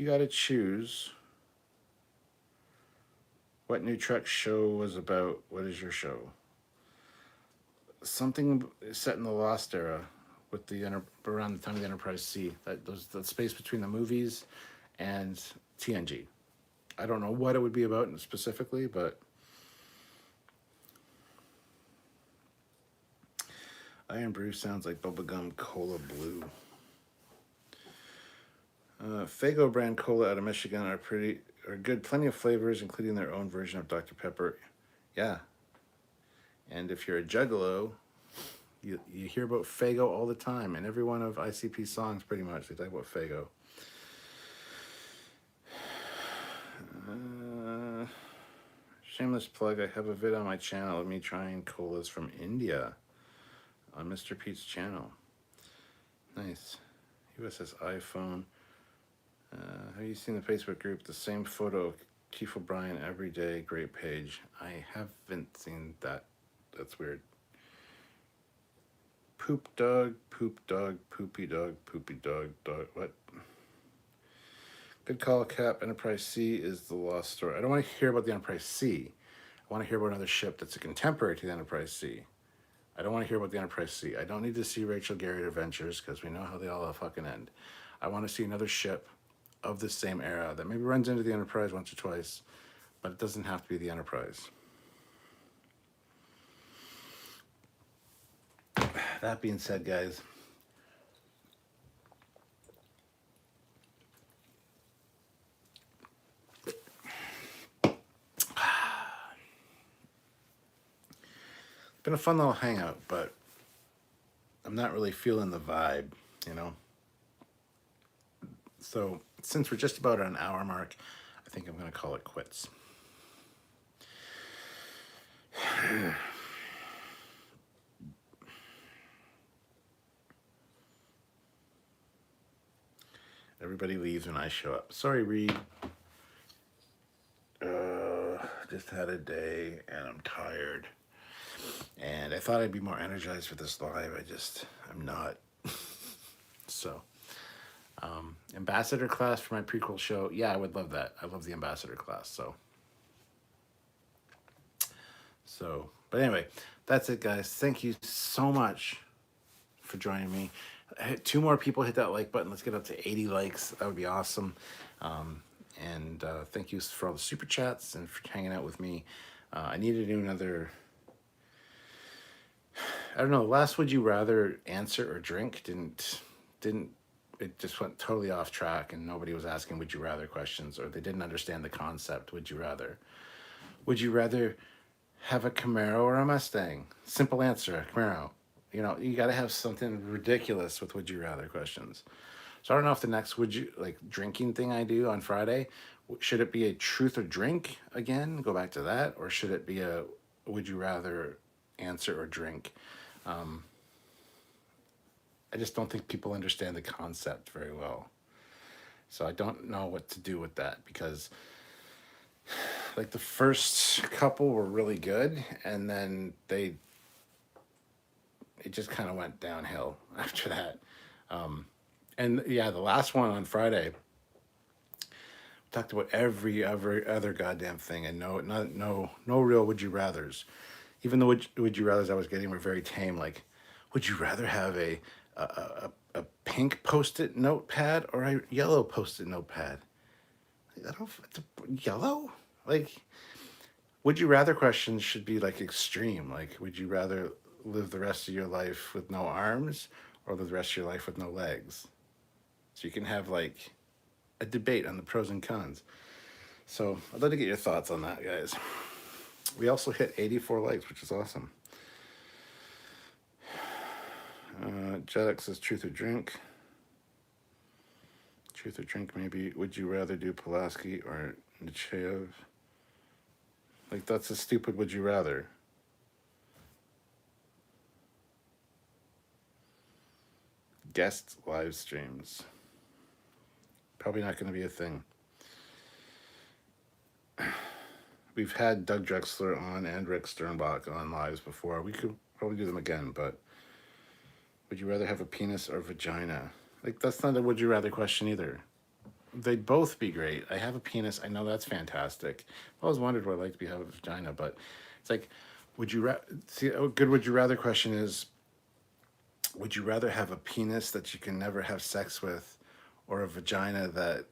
got to choose what new Trek show was about, what is your show? Something set in the Lost era with around the time of the Enterprise C. That space between the movies and TNG. I don't know what it would be about specifically, but Iron Brew sounds like bubblegum cola blue. Faygo brand cola out of Michigan are good. Plenty of flavors, including their own version of Dr. Pepper. Yeah. And if you're a juggalo, you hear about Faygo all the time. And every one of ICP's songs, pretty much, they talk about Faygo. Shameless plug, I have a vid on my channel of me trying colas from India on Mr. Pete's channel. Nice. USS iPhone. Have you seen the Facebook group? The same photo of Keith O'Brien every day. Great page. I haven't seen that. That's weird. Poop dog, poopy dog, dog. What? Good call, Cap. Enterprise C is the lost story. I don't want to hear about the Enterprise C. I want to hear about another ship that's a contemporary to the Enterprise C. I don't want to hear about the Enterprise C. I don't need to see Rachel Garrett Adventures because we know how they all fucking end. I want to see another ship of the same era that maybe runs into the Enterprise once or twice, but it doesn't have to be the Enterprise. That being said, guys, it's been a fun little hangout, but I'm not really feeling the vibe, you know? So since we're just about at an hour mark, I think I'm going to call it quits. Everybody leaves when I show up. Sorry, Reed. Just had a day and I'm tired. And I thought I'd be more energized for this live. I'm not. So, ambassador class for my prequel show. Yeah, I would love that. I love the ambassador class. So, but anyway, that's it, guys. Thank you so much for joining me. 2 more people hit that like button. Let's get up to 80 likes. That would be awesome. And thank you for all the super chats and for hanging out with me. I need to do another. I don't know. Last Would You Rather answer or drink didn't it just went totally off track, and nobody was asking would you rather questions, or they didn't understand the concept. Would you rather? Would you rather have a Camaro or a Mustang? Simple answer, a Camaro. You know, you got to have something ridiculous with would you rather questions. So I don't know if the next would you like drinking thing I do on Friday, should it be a truth or drink again? Go back to that, or should it be a would you rather answer or drink? I just don't think people understand the concept very well. So I don't know what to do with that, because like the first couple were really good, and then it just kind of went downhill after that. And yeah, the last one on Friday talked about every other goddamn thing, and no real would you rather's. Even the would you rather's I was getting were very tame. Like, would you rather have a pink post-it notepad or a yellow post-it notepad? I don't. It's yellow. Like, would you rather questions should be like extreme. Like, would you rather live the rest of your life with no arms or live the rest of your life with no legs? So you can have like a debate on the pros and cons. So I'd like to get your thoughts on that, guys. We also hit 84 likes, which is awesome. Jedek says truth or drink. Truth or drink, maybe. Would you rather do Pulaski or Nechayev? Like, that's a stupid would you rather. Guest live streams. Probably not going to be a thing. We've had Doug Drexler on and Rick Sternbach on lives before. We could probably do them again, but would you rather have a penis or vagina? Like, that's not a would you rather question either. They'd both be great. I have a penis. I know that's fantastic. I always wondered what I'd like to be have a vagina, but it's like, would you see a good would you rather question is, would you rather have a penis that you can never have sex with, or a vagina that,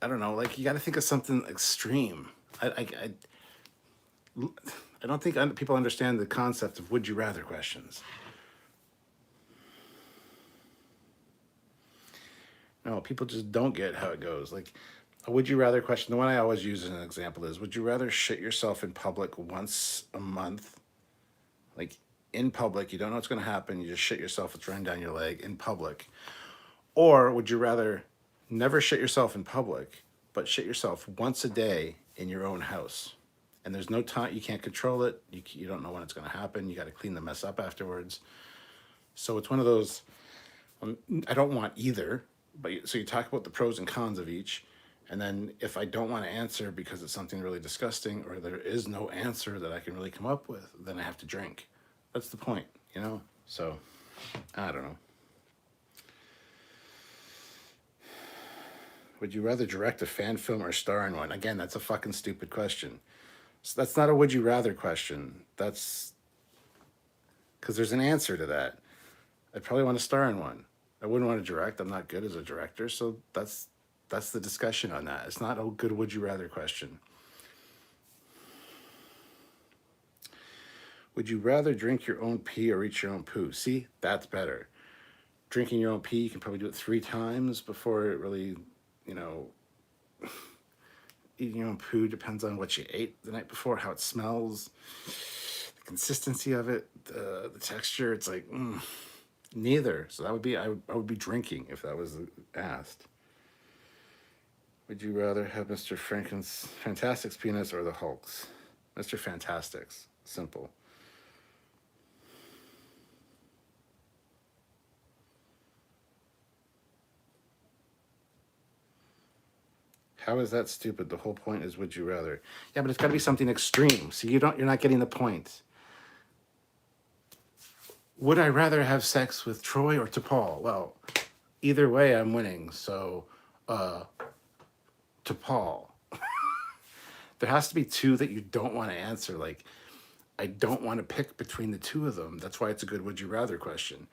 I don't know, like, you got to think of something extreme. I don't think people understand the concept of would you rather questions. No, people just don't get how it goes. Like, a would you rather question, the one I always use as an example is, would you rather shit yourself in public once a month? Like, in public, you don't know what's going to happen. You just shit yourself, it's running down your leg in public. Or would you rather never shit yourself in public, but shit yourself once a day in your own house? And there's no time, you can't control it. You don't know when it's going to happen. You got to clean the mess up afterwards. So it's one of those, I don't want either. But so you talk about the pros and cons of each. And then if I don't want to answer because it's something really disgusting, or there is no answer that I can really come up with, then I have to drink. That's the point, you know? So, I don't know. Would you rather direct a fan film or star in one? Again, that's a fucking stupid question. So that's not a would you rather question. That's because there's an answer to that. I'd probably want to star in one. I wouldn't want to direct. I'm not good as a director, so that's the discussion on that. It's not a good would you rather question. Would you rather drink your own pee or eat your own poo? See, that's better. Drinking your own pee, you can probably do it 3 times before it really, you know, eating your own poo depends on what you ate the night before, how it smells, the consistency of it, the texture. It's like, neither. So that would be, I would be drinking if that was asked. Would you rather have Mr. Fantastic's penis or the Hulk's? Mr. Fantastic's. Simple. How is that stupid? The whole point is would you rather. Yeah, but it's got to be something extreme. So you're not getting the point. Would I rather have sex with Troy or T'Pol? Well, either way, I'm winning. So, T'Pol. There has to be 2 that you don't want to answer. Like, I don't want to pick between the 2 of them. That's why it's a good would you rather question.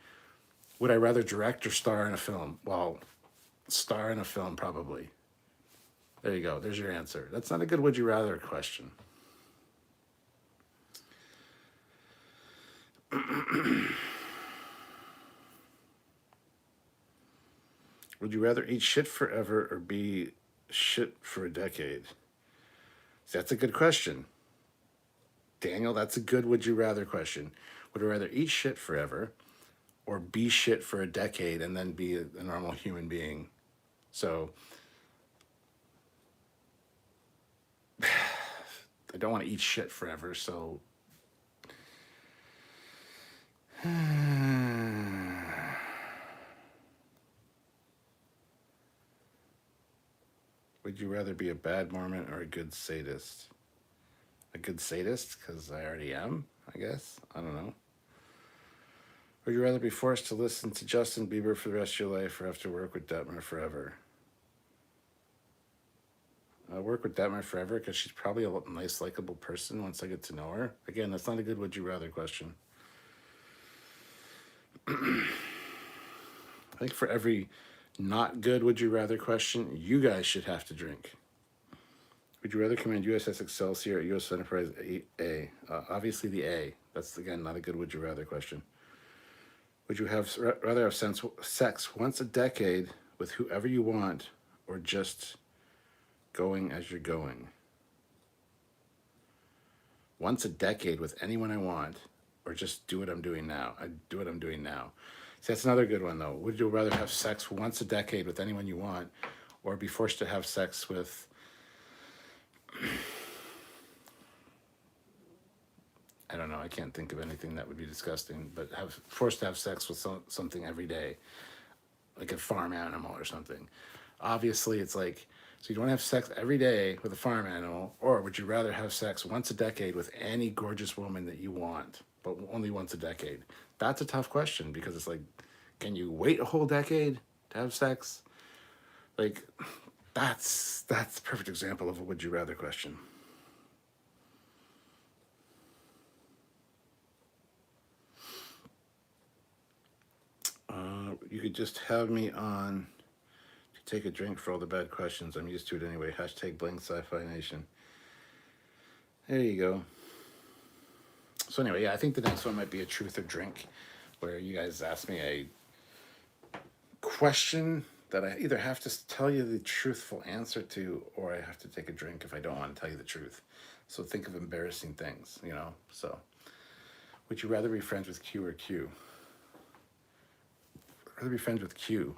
Would I rather direct or star in a film? Well, star in a film, probably. There you go. There's your answer. That's not a good would you rather question. Would you rather eat shit forever or be shit for a decade? See, that's a good question. Daniel, that's a good would you rather question. Would you rather eat shit forever or be shit for a decade and then be a normal human being? So I don't want to eat shit forever, so would you rather be a bad Mormon or a good sadist? A good sadist, because I already am, I guess. I don't know. Would you rather be forced to listen to Justin Bieber for the rest of your life or have to work with Detmer forever? I work with Detmer forever because she's probably a nice, likable person once I get to know her. Again, that's not a good would you rather question. I think for every not good would you rather question, you guys should have to drink. Would you rather command USS Excelsior or USS Enterprise A? Obviously the A. That's, again, not a good would you rather question. Would you rather have sex once a decade with whoever you want or just going as you're going? Once a decade with anyone I want or just do what I'm doing now? I do what I'm doing now. See, that's another good one, though. Would you rather have sex once a decade with anyone you want or be forced to have sex with... I don't know. I can't think of anything that would be disgusting, but forced to have sex with something every day, like a farm animal or something. Obviously, it's like, so you don't have sex every day with a farm animal, or would you rather have sex once a decade with any gorgeous woman that you want, but only once a decade? That's a tough question because it's like, can you wait a whole decade to have sex? Like, that's the perfect example of a would you rather question. You could just have me on to take a drink for all the bad questions. I'm used to it anyway. Hashtag blank sci-fi nation. There you go. So anyway, yeah, I think the next one might be a truth or drink, where you guys ask me a question that I either have to tell you the truthful answer to, or I have to take a drink if I don't want to tell you the truth. So think of embarrassing things, you know. So, would you rather be friends with Q or Q? I'd rather be friends with Q,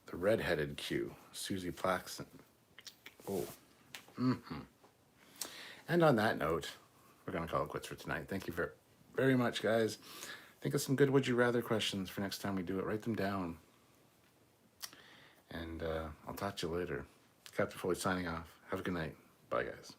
the redheaded Q, Susie Plaxton. Oh. And on that note, we're going to call it quits for tonight. Thank you very much, guys. Think of some good would you rather questions for next time we do it. Write them down. And I'll talk to you later. Captain Foley signing off. Have a good night. Bye, guys.